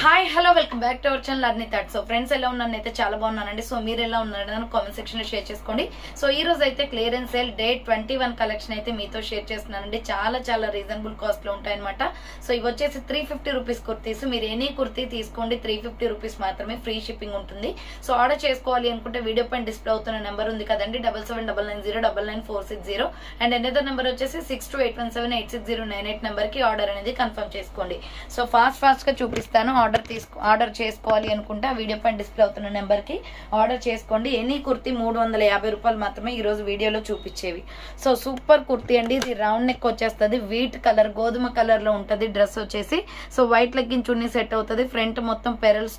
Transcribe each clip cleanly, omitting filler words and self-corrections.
Hi hello welcome back to our channel Arni thought. So friends ఎలా ఉన్నాను అయితే చాలా బాగున్నానండి. సో మీరు ఎలా ఉన్నారని కామెంట్ సెక్షన్ లో షేర్ చేసుకోండి. సో ఈ రోజు అయితే క్లియరెన్స్ సేల్ డే 21 కలెక్షన్ అయితే మీతో షేర్ చేస్తున్నానండి. చాలా చాలా రీజనబుల్ కాస్ట్ లో ఉంటాయి అనమాట. సో ఇవి వచ్చేసి 350 రూపీస్ కుర్తీస్. మీరు ఎనీ కుర్తీ తీసుకోండి, 350 రూపీస్ మాత్రమే, ఫ్రీ షిప్పింగ్ ఉంటుంది. సో ఆర్డర్ చేసుకోవాలి అనుకుంటే వీడియో పైన డిస్ప్లే అవుతున్న నెంబర్ ఉంది కదండి, 7799099460 అండ్ ఎనదర్ నెంబర్ వచ్చేసి 6281786098 నెంబర్ కి ఆర్డర్ అనేది కన్ఫర్మ్ చేసుకోండి. సో ఫాస్ట్ గా చూపిస్తాను. ఆర్డర్ చేసుకోవాలి అనుకుంటే ఆ వీడియో పైన డిస్ప్లే అవుతున్న నెంబర్ కి ఆర్డర్ చేసుకోండి. ఎనీ కుర్తీ 350 రూపాయలు మాత్రమే ఈ రోజు వీడియోలో చూపించేవి. సో సూపర్ కుర్తీ అండి. ఇది రౌండ్ నెక్ వచ్చేస్తుంది, వీట్ కలర్ గోధుమ కలర్ లో ఉంటది. డ్రెస్ వచ్చేసి so white legging chunni set అవుతుంది. ఫ్రంట్ మొత్తం పెరల్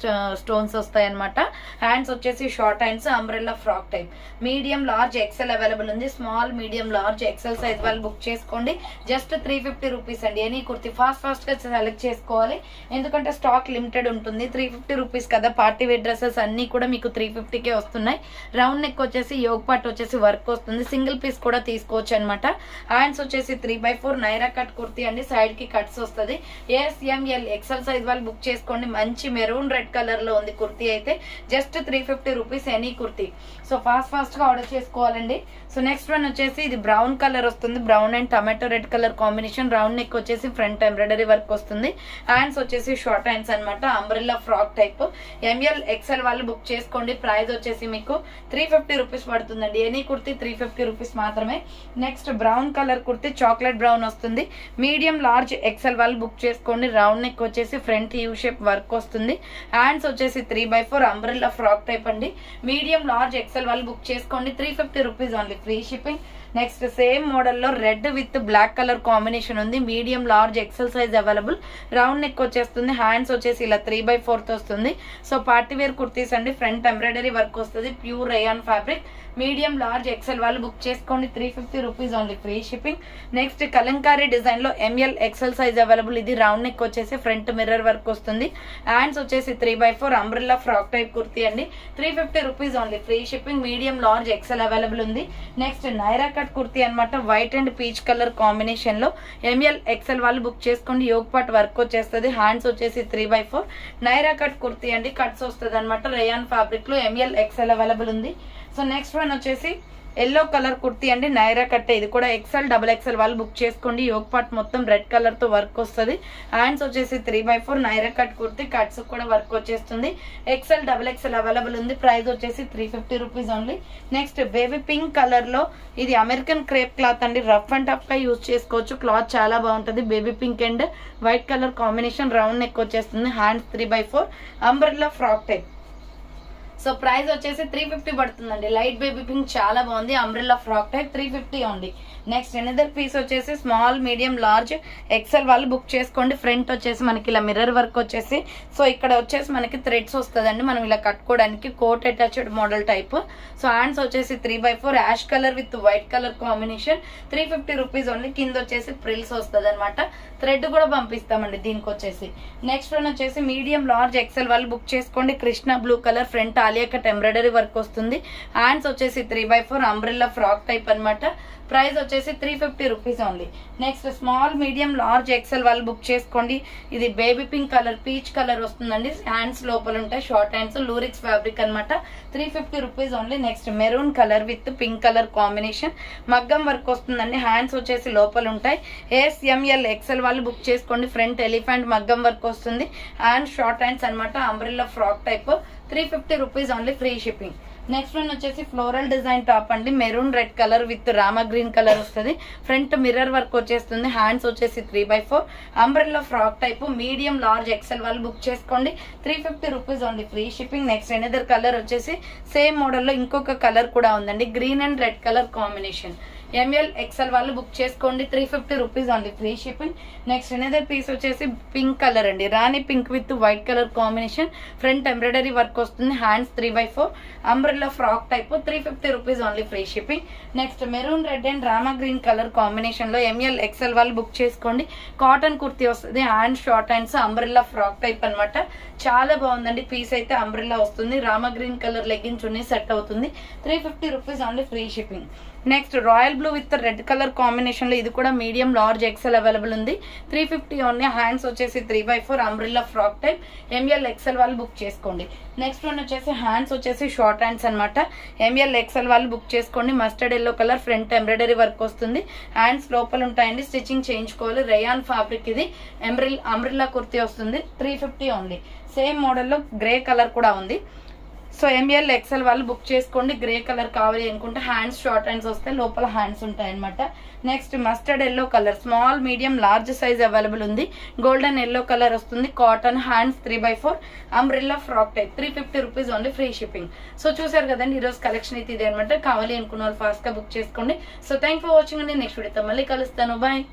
స్టోన్స్ వస్తాయి అనమాట. హ్యాండ్స్ వచ్చేసి short hands, umbrella frock type. Medium large XL available ఉంది. Small medium large XL size వాళ్ళు బుక్ చేసుకోండి. జస్ట్ 350 రూపీస్ అండి. ఎనీ కుర్తీ ఫాస్ట్ గా సెలెక్ట్ చేసుకోవాలి, ఎందుకంటే స్టాక్ లిమిటెడ్ ఉంటుంది. 350 రూపీస్ కదా. పార్టీ వేర్ డ్రెస్సెస్ అన్ని కూడా మీకు 350కే వస్తున్నాయి. రౌండ్ నెక్ వచ్చేసి యోగ్ పార్ట్ వచ్చేసి వర్క్ వస్తుంది. సింగిల్ పీస్ కూడా తీసుకోవచ్చు అనమాట. హ్యాండ్స్ వచ్చేసి 3/4 నైరా కట్ కుర్తీ అండి. సైడ్ కి కట్స్ వస్తుంది. SML ఎక్సెల్ సైజ్ వాళ్ళు బుక్ చేసుకోండి. మంచి మెరూన్ రెడ్ కలర్ లో ఉంది కుర్తీ అయితే. Just 350 rupees any kurti. So fast గా ఆర్డర్ చేసుకోవాలండి. సో నెక్స్ట్ వన్ వచ్చేసి ఇది బ్రౌన్ కలర్ వస్తుంది. Brown and tomato red colour combination. Round neck వచ్చేసి ఫ్రంట్ ఎంబ్రాయిడరీ వర్క్ వస్తుంది. హ్యాండ్స్ వచ్చేసి షార్ట్ హ్యాండ్స్ అనమాట. Umbrella frock type. ML XL వాళ్ళు బుక్ చేసుకోండి. ప్రైస్ వచ్చేసి మీకు 350 రూపీస్ పడుతుందండి. ఎనీ కుర్తీ 350 రూపీస్ మాత్రమే. Next brown colour kurti, chocolate brown వస్తుంది. మీడియం లార్జ్ XL వాళ్ళు బుక్ చేసుకోండి. రౌండ్ నెక్ వచ్చేసి ఫ్రంట్ యూ షేప్ వర్క్ వస్తుంది. హ్యాండ్స్ వచ్చేసి 3/4 అంబ్రెల్లా ఫ్రాక్ టైప్ అండి. మీడియం లార్జ్ XL వాళ్ళు బుక్ చేసుకోండి. 350 rupees only, free shipping. Next same model లో red with black colour combination ఉంది. Medium large XL size available. Round neck వచ్చేస్తుంది. Hands వచ్చేసి ఇలా 3/4 వస్తుంది. సో పార్టీ వేర్ కుర్తీస్ అండి. ఫ్రంట్ ఎంబ్రాయిడరీ వర్క్ వస్తుంది. Pure rayon fabric. Medium large XL వాళ్ళు book చేసుకోండి. 350 rupees only, free shipping. Next Kalamkari design లో ML XL సైజ్ అవైలబుల్. ఇది రౌండ్ నెక్ వచ్చేసి ఫ్రంట్ మిర్రర్ వర్క్ వస్తుంది. హ్యాండ్స్ వచ్చేసి 3/4 అంబ్రెల్లా ఫ్రాక్ టైప్ కుర్తీ అండి. 350 rupees only, free shipping. Medium large XL available ఉంది. Next Naira cut kurti అనమాట. White and peach colour combination లో ML XL వాళ్ళు బుక్ చేసుకోండి. యోగ్ పార్ట్ వర్క్ వచ్చేస్తుంది. హ్యాండ్స్ వచ్చేసి 3/4 నైరా కట్ కుర్తీ అండి. కట్స్ వస్తుంది అనమాట. రేయాన్ ఫ్యాబ్రిక్ లో ML XL అవైలబుల్ ఉంది. సో నెక్స్ట్ వన్ వచ్చేసి ఎల్లో కలర్ కుర్తీ అండి. నైరా కట్టే. ఇది కూడా XL XXL వాళ్ళు బుక్ చేసుకోండి. యోగ్ పార్ట్ మొత్తం రెడ్ కలర్ తో వర్క్ వస్తుంది. హ్యాండ్స్ వచ్చేసి 3/4 నైరా కట్ కుర్తీ. కట్స్ కూడా వర్క్ వచ్చేస్తుంది. XL XXL అవైలబుల్ ఉంది. ప్రైస్ వచ్చేసి 350 rupees only. Next baby pink colour లో ఇది అమెరికన్ క్రేప్ క్లాత్ అండి. రఫ్ అండ్ టఫ్ గా యూజ్ చేసుకోవచ్చు. క్లాత్ చాలా బాగుంటది. Baby pink and white colour combination. Round neck వచ్చేస్తుంది. Hands 3/4 umbrella frock type. So price వచ్చేసి 350 పడుతుందండి. లైట్ బేబీ పింక్ చాలా బాగుంది. అంబ్రెల్లా ఫ్రాక్ టైప్ 350 ఉంది. నెక్స్ట్ ఎనదర్ పీస్ వచ్చేసి స్మాల్ మీడియం లార్జ్ XL వాళ్ళు బుక్ చేసుకోండి. ఫ్రంట్ వచ్చేసి మనకి ఇలా మిర్రర్ వర్క్ వచ్చేసి సో ఇక్కడ వచ్చేసి మనకి థ్రెడ్స్ వస్తుందండి. మనం ఇలా కట్టుకోవడానికి coat attached model type. So hands వచ్చేసి 3/4 ash colour with white colour combination. 350 rupees only. కింద వచ్చేసి ప్రిల్స్ వస్తుంది అనమాట. థ్రెడ్ కూడా పంపిస్తామండి దీనికి వచ్చేసి. నెక్స్ట్ వన్ వచ్చేసి మీడియం లార్జ్ XL వాళ్ళు బుక్ చేసుకోండి. Krishna blue colour front Alia cut embroidery work వస్తుంది. హ్యాండ్స్ వచ్చేసి 3/4 అంబ్రెల్లా ఫ్రాక్ టైప్ అనమాట. ప్రైస్ వచ్చేసి 350 rupees only. Next small medium large XL వాళ్ళు బుక్ చేసుకోండి. ఇది baby pink colour peach colour వస్తుందండి. హ్యాండ్స్ లోపల ఉంటాయి షార్ట్ హ్యాండ్స్. లూరిక్స్ ఫ్యాబ్రిక్ అనమాట. 350 rupees only. Next maroon colour with pink colour combination. మగ్గం వర్క్ వస్తుందండి. హ్యాండ్స్ వచ్చేసి లోపల ఉంటాయి. SML XL వాళ్ళు బుక్ చేసుకోండి. ఫ్రంట్ ఎలిఫెంట్ మగ్గం వర్క్ వస్తుంది. హ్యాండ్ షార్ట్ హ్యాండ్స్ అనమాట. Umbrella frock type. 350 rupees only, free shipping. Next one వచ్చేసి ఫ్లోరల్ డిజైన్ టాప్ అండి. Maroon red colour with Rama green colour వస్తుంది. ఫ్రంట్ మిర్రర్ వర్క్ వచ్చేస్తుంది. హ్యాండ్స్ వచ్చేసి 3/4 umbrella frock type. Medium large XL వాళ్ళు book చేసుకోండి. 350 rupees only, free shipping. Next another colour వచ్చేసి same model లో ఇంకొక కలర్ కూడా ఉందండి. Green and red colour combination. ML XL వాళ్ళు బుక్ చేసుకోండి. 350 rupees only, free shipping. Next another piece వచ్చేసి పింక్ కలర్ అండి. Rani pink with white colour combination. Front embroidery work వస్తుంది. Hands 3/4 umbrella frock type. 350 rupees only, free shipping. Next maroon red and rama green colour combination లో ML XL వాళ్ళు book చేసుకోండి. Cotton kurti వస్తుంది. Hand short hands umbrella frock type అనమాట. చాలా బాగుందండి. Piece అయితే umbrella వస్తుంది. Rama green colour legging chunni set అవుతుంది. 350 rupees only, free shipping. Next royal blue with red colour combination లో ఇది కూడా మీడియం లార్జ్ ఎక్సెల్ అవైలబుల్ ఉంది. 350 ఓన్లీ. హ్యాండ్స్ వచ్చేసి 3/4 umbrella frock type. ML XL వాళ్ళు బుక్ చేసుకోండి. నెక్స్ట్ వన్ వచ్చేసి హ్యాండ్స్ వచ్చేసి షార్ట్ హ్యాండ్స్ అనమాట. ఎంఎల్ ఎక్సెల్ వాళ్ళు బుక్ చేసుకోండి. Mustard yellow colour, front embroidery work వస్తుంది. హ్యాండ్స్ లోపల ఉంటాయండి, స్టిచ్చింగ్ చేయించుకోవాలి. రేయాన్ ఫ్యాబ్రిక్ ఇది. అంబ్రిల్లా కుర్తీ వస్తుంది. 350 ఓన్లీ. సేమ్ మోడల్లో గ్రే కలర్ కూడా ఉంది. సో ఎంఎల్ ఎక్సెల్ వాళ్ళు బుక్ చేసుకోండి. గ్రే కలర్ కావాలి అనుకుంటే హ్యాండ్స్ షార్ట్ హ్యాండ్స్ వస్తే లోపల హ్యాండ్స్ ఉంటాయి అనమాట. Next mustard yellow colour, small medium large size available ఉంది. గోల్డెన్ ఎల్లో కలర్ వస్తుంది. Cotton, hands 3/4 umbrella frock type. 350 rupees only, free shipping. So చూసారు కదండి ఈరోజు కలెక్షన్ అయితే ఇదే అనమాట. కావాలి అనుకున్న వాళ్ళు ఫాస్ట్ గా బుక్ చేసుకోండి. సో థ్యాంక్ ఫర్ వాచింగ్ అండి. నెక్స్ట్ వీడియోతో మళ్ళీ కలుస్తాను. బాయ్.